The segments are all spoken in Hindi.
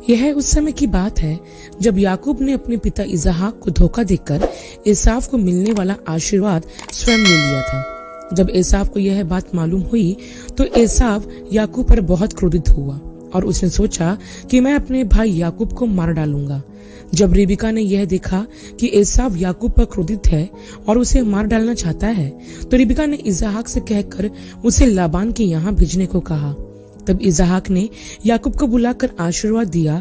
यह उस समय की बात है जब याकूब ने अपने पिता इसहाक को धोखा देकर एसाव को मिलने वाला आशीर्वाद स्वयं ले लिया था। जब एसाव को यह बात मालूम हुई तो एसाव याकूब पर बहुत क्रोधित हुआ और उसने सोचा कि मैं अपने भाई याकूब को मार डालूंगा। जब रिबका ने यह देखा कि एसाव याकूब पर क्रोधित है और उसे मार डालना चाहता है तो रिबका ने इसहाक से कहकर उसे लाबान के यहाँ भेजने को कहा। तब इसहाक ने याकूब को बुलाकर आशीर्वाद दिया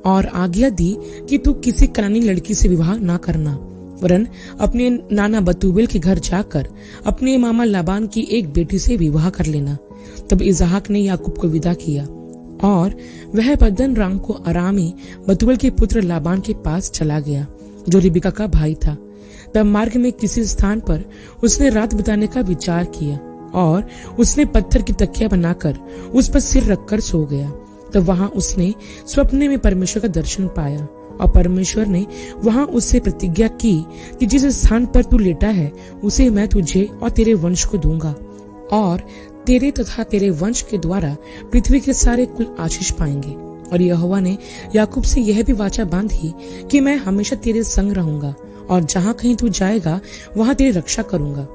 और आज्ञा दी कि तू किसी कनानी लड़की से विवाह ना करना, वरन अपने नाना बतूबेल के घर जाकर अपने मामा लाबान की एक बेटी से विवाह कर लेना। तब इसहाक ने याकूब को विदा किया और वह पद्दन राम को अरामी बतूबेल के पुत्र लाबान के पास चला गया, जो रिबका का भाई था। तब मार्ग में किसी स्थान पर उसने रात बिताने का विचार किया और उसने पत्थर की तकिया बनाकर उस पर सिर रखकर सो गया। तब वहां उसने स्वप्न में परमेश्वर का दर्शन पाया और परमेश्वर ने वहां उससे प्रतिज्ञा की कि जिस स्थान पर तू लेटा है उसे मैं तुझे और तेरे वंश को दूंगा और तेरे तथा तेरे वंश के द्वारा पृथ्वी के सारे कुल आशीष पाएंगे। और यहोवा ने याकूब से यह भी वाचा बांधी कि मैं हमेशा तेरे संग रहूंगा और जहाँ कहीं तू जाएगा वहां तेरी रक्षा करूंगा।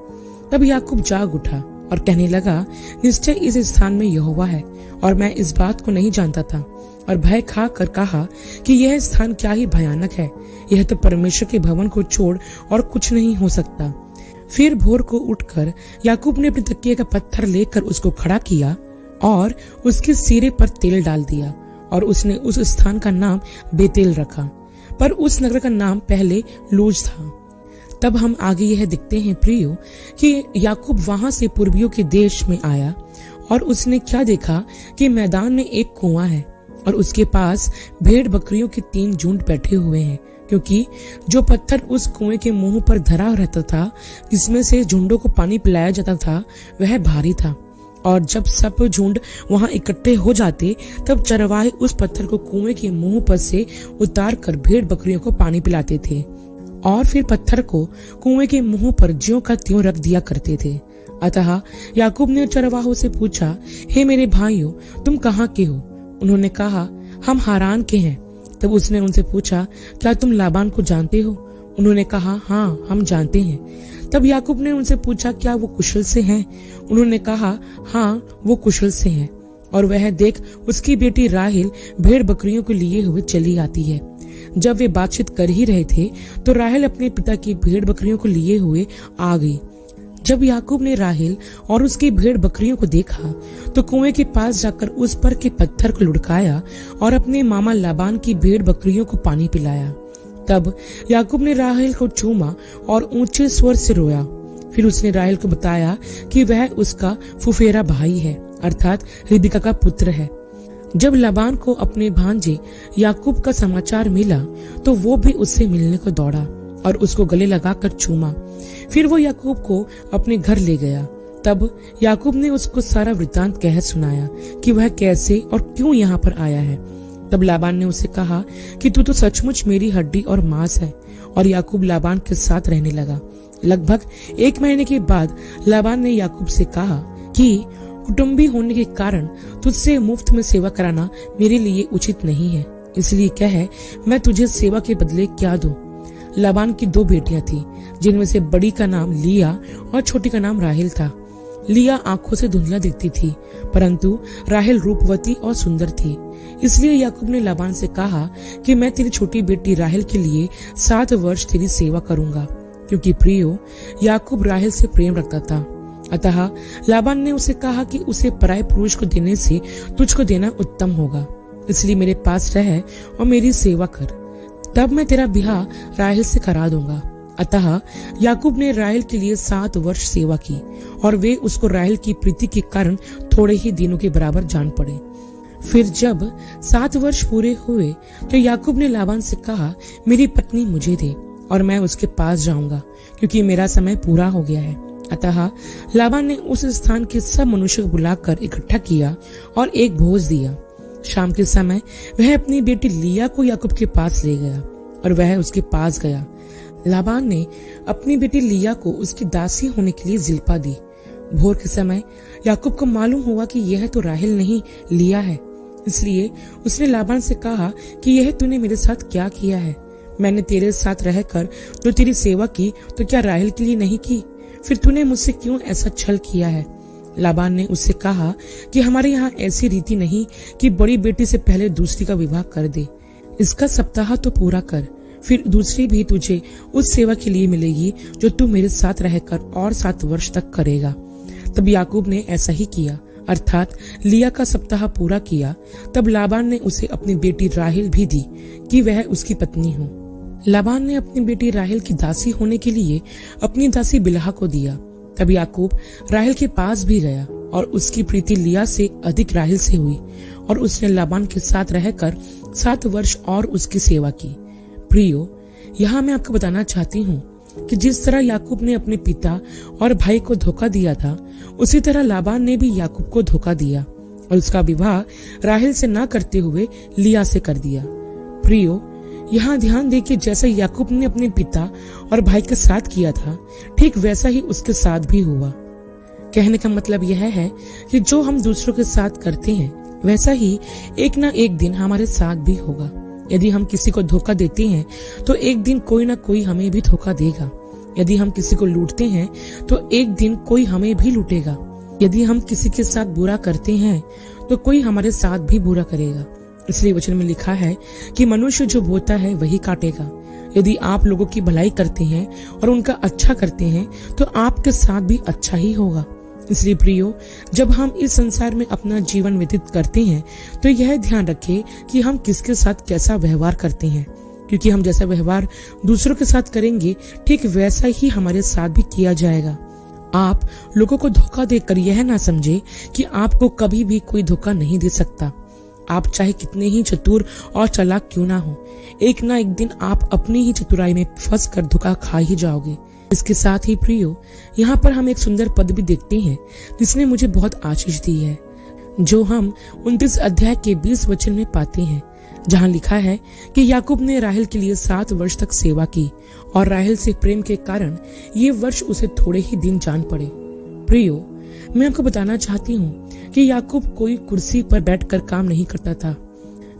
तब याकूब जाग उठा और कहने लगा, निश्चय इस स्थान में यहोवा है और मैं इस बात को नहीं जानता था। और भय खा कर कहा कि यह स्थान क्या ही भयानक है, यह तो परमेश्वर के भवन को छोड़ और कुछ नहीं हो सकता। फिर भोर को उठकर याकूब ने अपने तकिए का पत्थर लेकर उसको खड़ा किया और उसके सिरे पर तेल डाल दिया और उसने उस स्थान का नाम बेतेल रखा, पर उस नगर का नाम पहले लूज था। तब हम आगे यह देखते हैं प्रियो कि याकूब वहां से पूर्वियों के देश में आया और उसने क्या देखा कि मैदान में एक कुआं है और उसके पास भेड़ बकरियों के 3 झुंड बैठे हुए हैं, क्योंकि जो पत्थर उस कुएं के मुंह पर धरा रहता था जिसमें से झुंडों को पानी पिलाया जाता था वह भारी था। और जब सब झुंड वहां इकट्ठे हो जाते तब चरवाहे उस पत्थर को कुएं के मुंह पर से उतार कर भेड़ बकरियों को पानी पिलाते थे और फिर पत्थर को कुएं के मुंह पर ज्यों का त्यों रख दिया करते थे। अतः याकूब ने चरवाहों से पूछा, हे मेरे भाइयों, तुम कहाँ के हो? उन्होंने कहा, हम हारान के हैं। तब उसने उनसे पूछा, क्या तुम लाबान को जानते हो? उन्होंने कहा, हाँ, हम जानते हैं। तब याकूब ने उनसे पूछा, क्या वो कुशल से हैं? उन्होंने कहा, हाँ, वो कुशल से हैं। और वह देख उसकी बेटी राहेल भेड़ बकरियों को लिए हुए चली आती है। जब वे बातचीत कर ही रहे थे तो राहेल अपने पिता की भेड़ बकरियों को लिए हुए आ गई। जब याकूब ने राहेल और उसकी भेड़ बकरियों को देखा तो कुएं के पास जाकर उस पर के पत्थर को लुढ़काया और अपने मामा लाबान की भेड़ बकरियों को पानी पिलाया। तब याकूब ने राहेल को चूमा और ऊंचे स्वर से रोया। फिर उसने राहेल को बताया कि वह उसका फुफेरा भाई है, अर्थात रिबका का पुत्र है। जब लाबान को अपने भांजे याकूब का समाचार मिला तो वो भी उससे मिलने को दौड़ा और उसको गले लगाकर चूमा। फिर वो याकूब को अपने घर ले गया। तब याकूब ने उसको सारा वृत्तांत कह सुनाया कि वह कैसे और क्यों यहाँ पर आया है। तब लाबान ने उसे कहा कि तू तो सचमुच मेरी हड्डी और मांस है। और याकूब लाबान के साथ रहने लगा। लगभग 1 महीने के बाद लाबान ने याकूब से कहा कि कुटुंबी होने के कारण तुझसे मुफ्त में सेवा कराना मेरे लिए उचित नहीं है, इसलिए कह मैं तुझे सेवा के बदले क्या दूं। लाबान की 2 बेटियां थी, जिनमें से बड़ी का नाम लिया और छोटी का नाम राहेल था। लिया आंखों से धुंधला दिखती थी, परंतु राहेल रूपवती और सुंदर थी। इसलिए याकूब ने लाबान से कहा कि मैं तेरी छोटी बेटी राहेल के लिए 7 वर्ष तेरी सेवा करूंगा, क्योंकि प्रियो याकूब राहेल से प्रेम रखता था। अतः लाबान ने उसे कहा कि उसे पराये पुरुष को देने से तुझको देना उत्तम होगा, इसलिए मेरे पास रह और मेरी सेवा कर, तब मैं तेरा ब्याह राहेल से करा दूंगा। अतः याकूब ने राहेल के लिए 7 वर्ष सेवा की और वे उसको राहेल की प्रीति के कारण थोड़े ही दिनों के बराबर जान पड़े। फिर जब 7 वर्ष पूरे हुए तो याकूब ने लाबान से कहा, मेरी पत्नी मुझे दे और मैं उसके पास जाऊंगा, क्योंकि मेरा समय पूरा हो गया है। अतः लाबान ने उस स्थान के सब मनुष्य को बुलाकर इकट्ठा किया और एक भोज दिया। शाम के समय वह अपनी बेटी लिया को याकूब के पास ले गया और वह उसके पास गया। लाबान ने अपनी बेटी लिया को उसकी दासी होने के लिए जिल्पा दी। भोर के समय याकूब को मालूम हुआ कि यह तो राहेल नहीं लिया है। इसलिए उसने लाबान से कहा कि यह तूने मेरे साथ क्या किया है? मैंने तेरे साथ रहकर जो तेरी सेवा की तो क्या राहेल के लिए नहीं की? फिर तूने मुझसे क्यों ऐसा छल किया है? लाबान ने उससे कहा कि हमारे यहाँ ऐसी रीति नहीं कि बड़ी बेटी से पहले दूसरी का विवाह कर दे। इसका सप्ताह तो पूरा कर, फिर दूसरी भी तुझे उस सेवा के लिए मिलेगी जो तू मेरे साथ रहकर और 7 वर्ष तक करेगा। तब याकूब ने ऐसा ही किया, अर्थात लिया का सप्ताह पूरा किया। तब लाबान ने उसे अपनी बेटी राहेल भी दी कि वह उसकी पत्नी हो। लाबान ने अपनी बेटी राहेल की दासी होने के लिए अपनी दासी बिलहा को दिया। तब याकूब राहेल के पास भी गया और उसकी प्रीति लिया से अधिक राहेल से हुई और उसने लाबान के साथ रहकर 7 वर्ष और उसकी सेवा की। प्रियो, यहाँ मैं आपको बताना चाहती हूँ कि जिस तरह याकूब ने अपने पिता और भाई को धोखा दिया था, उसी तरह लाबान ने भी याकूब को धोखा दिया और उसका विवाह राहेल से ना करते हुए लिया से कर दिया। प्रियो, यहाँ ध्यान दे कि जैसा याकूब ने अपने पिता और भाई के साथ किया था, ठीक वैसा ही उसके साथ भी हुआ। कहने का मतलब यह है कि जो हम दूसरों के साथ करते हैं, वैसा ही एक ना एक दिन हमारे साथ भी होगा। यदि हम किसी को धोखा देते हैं तो एक दिन कोई ना कोई हमें भी धोखा देगा। यदि हम किसी को लूटते हैं तो एक दिन कोई हमें भी लूटेगा। यदि हम किसी के साथ बुरा करते हैं तो कोई हमारे साथ भी बुरा करेगा। इसलिए वचन में लिखा है कि मनुष्य जो बोता है वही काटेगा। यदि आप लोगों की भलाई करते हैं और उनका अच्छा करते हैं तो आपके साथ भी अच्छा ही होगा। इसलिए प्रियो, जब हम इस संसार में अपना जीवन व्यतीत करते हैं तो यह ध्यान रखें कि हम किसके साथ कैसा व्यवहार करते हैं, क्योंकि हम जैसा व्यवहार दूसरों के साथ करेंगे, ठीक वैसा ही हमारे साथ भी किया जाएगा। आप लोगों को धोखा देकर यह ना समझे कि आपको कभी भी कोई धोखा नहीं दे सकता। आप चाहे कितने ही चतुर और चालाक क्यों ना हो, एक ना एक दिन आप अपनी ही चतुराई में फंस कर धोखा खा ही जाओगे। इसके साथ ही प्रियो, यहाँ पर हम एक सुंदर पद भी देखते हैं जिसने मुझे बहुत आशीष दी है, जो हम 29 अध्याय के 20 वचन में पाते हैं, जहाँ लिखा है कि याकूब ने राहेल के लिए 7 वर्ष तक सेवा की और राहेल से प्रेम के कारण ये वर्ष उसे थोड़े ही दिन जान पड़े। प्रियो, मैं आपको बताना चाहती हूँ कि याकूब कोई कुर्सी पर बैठकर काम नहीं करता था।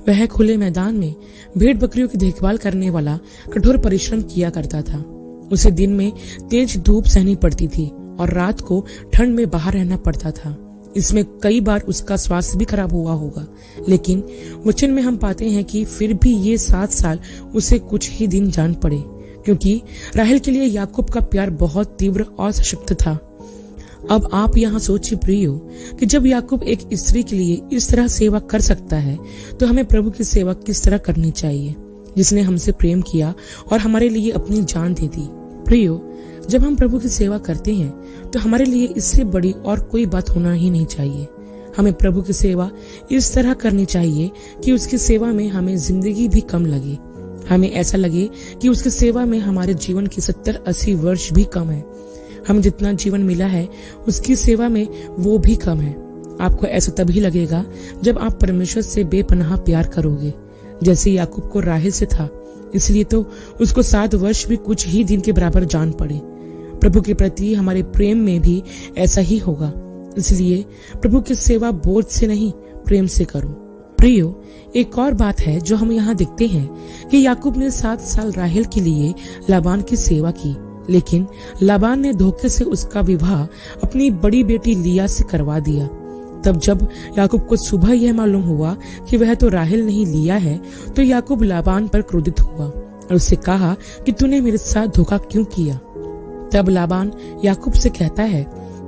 वह खुले मैदान में भेड़ बकरियों की देखभाल करने वाला कठोर परिश्रम किया करता था। उसे दिन में तेज धूप सहनी पड़ती थी और रात को ठंड में बाहर रहना पड़ता था। इसमें कई बार उसका स्वास्थ्य भी खराब हुआ होगा, लेकिन वचन में हम पाते हैं कि फिर भी ये 7 साल उसे कुछ ही दिन जान पड़े, क्योंकि राहेल के लिए याकूब का प्यार बहुत तीव्र और सशक्त था। अब आप यहाँ सोचिए प्रियो कि जब याकूब एक स्त्री के लिए इस तरह सेवा कर सकता है, तो हमें प्रभु की सेवा किस तरह करनी चाहिए, जिसने हमसे प्रेम किया और हमारे लिए अपनी जान दे दी। प्रियो, जब हम प्रभु की सेवा करते हैं तो हमारे लिए इससे बड़ी और कोई बात होना ही नहीं चाहिए। हमें प्रभु की सेवा इस तरह करनी चाहिए कि उसकी सेवा में हमें जिंदगी भी कम लगे। हमें ऐसा लगे कि उसकी सेवा में हमारे जीवन की 70-80 वर्ष भी कम है। हमें जितना जीवन मिला है उसकी सेवा में वो भी कम है। आपको ऐसा तभी लगेगा जब आप परमेश्वर से बेपनाह प्यार करोगे, जैसे याकूब को राहेल से था। इसलिए तो उसको 7 वर्ष भी कुछ ही दिन के बराबर जान पड़े। प्रभु के प्रति हमारे प्रेम में भी ऐसा ही होगा। इसलिए प्रभु की सेवा बोझ से नहीं, प्रेम से करो। प्रियो, एक और बात है जो हम यहाँ देखते हैं कि याकूब ने 7 साल राहेल के लिए लाबान की सेवा की, लेकिन लाबान ने धोखे से उसका विवाह अपनी बड़ी बेटी लिया से करवा दिया। तब जब याकूब को सुबह यह मालूम हुआ कि वह तो राहेल नहीं लिया है, तो याकूब लाबान पर क्रोधित हुआ और उससे कहा कि तूने मेरे साथ धोखा क्यों किया। तब लाबान याकूब से कहता है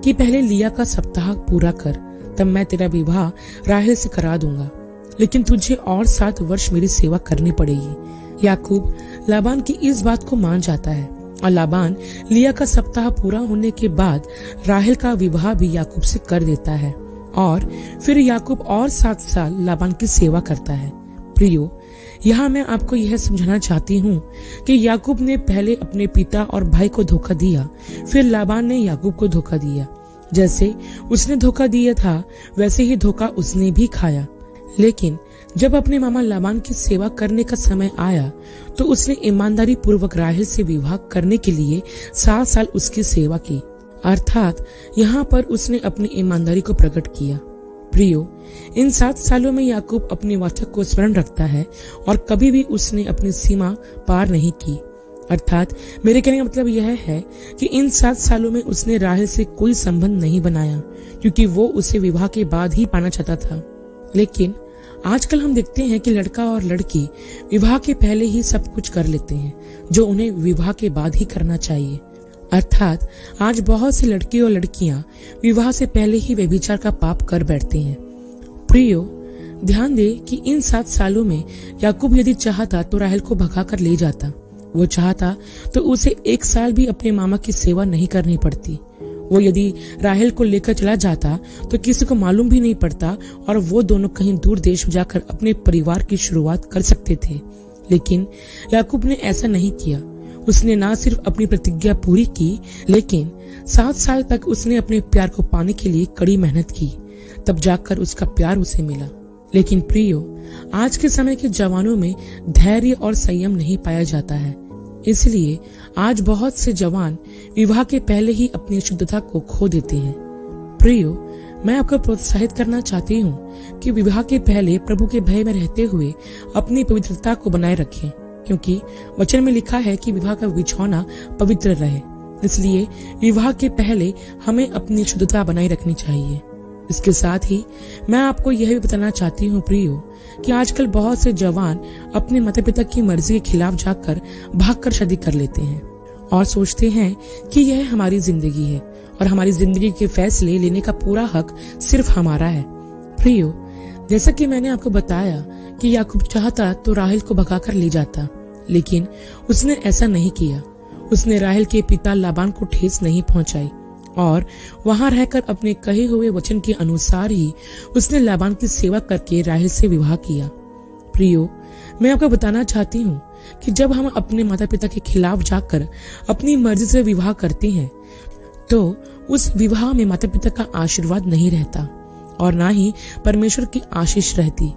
कि पहले लिया का सप्ताह पूरा कर, तब मैं तेरा विवाह राहेल से करा दूंगा, लेकिन तुझे और 7 वर्ष मेरी सेवा करनी पड़ेगी। याकूब लाबान की इस बात को मान जाता है और लाबान लिया का सप्ताह पूरा होने के बाद राहेल का विवाह भी याकूब से कर देता है और फिर याकूब और 7 साल लाबान की सेवा करता है। प्रियो, यहाँ मैं आपको यह समझाना चाहती हूँ कि याकूब ने पहले अपने पिता और भाई को धोखा दिया, फिर लाबान ने याकूब को धोखा दिया। जैसे उसने धोखा दिया था वैसे ही धोखा उसने भी खाया। लेकिन जब अपने मामा लाबान की सेवा करने का समय आया तो उसने ईमानदारी पूर्वक राहेल से विवाह करने के लिए 7 साल उसकी सेवा की, अर्थात यहाँ पर उसने अपनी ईमानदारी को प्रकट किया। प्रियो, इन 7 सालों में याकूब अपनी वाचा को स्मरण रखता है और कभी भी उसने अपनी सीमा पार नहीं की। अर्थात मेरे कहने का मतलब यह है कि इन 7 सालों में उसने राहेल से कोई संबंध नहीं बनाया, क्योंकि वो उसे विवाह के बाद ही पाना चाहता था। लेकिन आजकल हम देखते हैं कि लड़का और लड़की विवाह के पहले ही सब कुछ कर लेते हैं जो उन्हें विवाह के बाद ही करना चाहिए। अर्थात आज बहुत सी लड़के और लड़कियां विवाह से पहले ही व्यभिचार का पाप कर बैठते हैं। प्रियो, ध्यान दे कि इन 7 सालों में याकूब यदि चाहता तो राहेल को भगा कर ले जाता। वो चाहता तो उसे 1 साल भी अपने मामा की सेवा नहीं करनी पड़ती। वो यदि राहेल को लेकर चला जाता तो किसी को मालूम भी नहीं पड़ता और वो दोनों कहीं दूर देश में जाकर अपने परिवार की शुरुआत कर सकते थे। लेकिन याकूब ने ऐसा नहीं किया। उसने ना सिर्फ अपनी प्रतिज्ञा पूरी की, लेकिन 7 साल तक उसने अपने प्यार को पाने के लिए कड़ी मेहनत की। तब जाकर उसका प्यार उसे मिला। लेकिन प्रियो, आज के समय के जवानों में धैर्य और संयम नहीं पाया जाता है। इसलिए आज बहुत से जवान विवाह के पहले ही अपनी शुद्धता को खो देते हैं। प्रियो, मैं आपको प्रोत्साहित करना चाहती हूँ कि विवाह के पहले प्रभु के भय में रहते हुए अपनी पवित्रता को बनाए रखें, क्योंकि वचन में लिखा है कि विवाह का बिछौना पवित्र रहे। इसलिए विवाह के पहले हमें अपनी शुद्धता बनाए रखनी चाहिए। इसके साथ ही मैं आपको यह भी बताना चाहती हूँ प्रियो, कि आजकल बहुत से जवान अपने माता पिता की मर्जी के खिलाफ जाकर भागकर शादी कर लेते हैं और सोचते हैं कि यह हमारी जिंदगी है और हमारी जिंदगी के फैसले लेने का पूरा हक सिर्फ हमारा है। प्रियो, जैसा कि मैंने आपको बताया कि याकूब चाहता तो राहेल को भगाकर ले जाता, लेकिन उसने ऐसा नहीं किया। उसने राहेल के पिता लाबान को ठेस नहीं पहुंचाई और वहां रहकर अपने कहे हुए वचन के अनुसार ही उसने लाबान की सेवा करके राहेल से विवाह किया। प्रियो, मैं आपको बताना चाहती हूँ कि जब हम अपने माता पिता के खिलाफ जाकर अपनी मर्जी से विवाह करते हैं तो उस विवाह में माता पिता का आशीर्वाद नहीं रहता और ना ही परमेश्वर की आशीष रहती।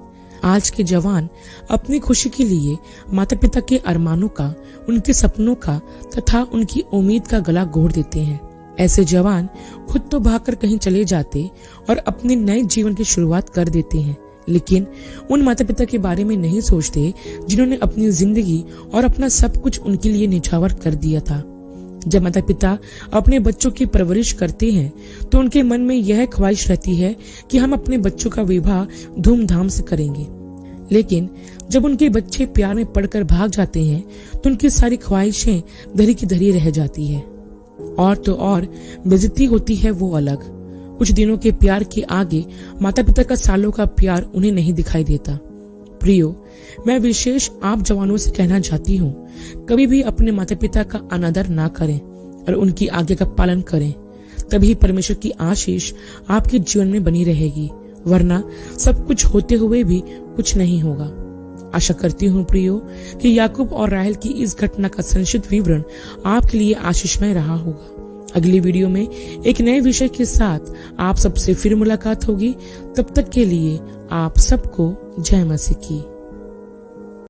आज के जवान अपनी खुशी के लिए माता पिता के अरमानों का, उनके सपनों का तथा उनकी उम्मीद का गला घोट देते हैं। ऐसे जवान खुद तो भागकर कहीं चले जाते और अपने नए जीवन की शुरुआत कर देते हैं, लेकिन उन माता पिता के बारे में नहीं सोचते जिन्होंने अपनी जिंदगी और अपना सब कुछ उनके लिए निछावर कर दिया था। जब माता पिता अपने बच्चों की परवरिश करते हैं तो उनके मन में यह ख्वाहिश रहती है कि हम अपने बच्चों का विवाह धूमधाम से करेंगे। लेकिन जब उनके बच्चे प्यार में पड़कर भाग जाते हैं तो उनकी सारी ख्वाहिशें धरी की धरी रह जाती है और तो और बेइज्जती होती है वो अलग। कुछ दिनों के प्यार के आगे माता पिता का सालों का प्यार उन्हें नहीं दिखाई देता। प्रियो, मैं विशेष आप जवानों से कहना चाहती हूँ, कभी भी अपने माता पिता का अनादर ना करें और उनकी आज्ञा का पालन करें। तभी परमेश्वर की आशीष आपके जीवन में बनी रहेगी, वरना सब कुछ होते हुए भी कुछ नहीं होगा। आशा करती हूँ प्रियो कि याकूब और राहेल की इस घटना का संक्षिप्त विवरण आपके लिए आशीषमय रहा होगा। अगली वीडियो में एक नए विषय के साथ आप सबसे फिर मुलाकात होगी। तब तक के लिए आप सबको जय मसीह की।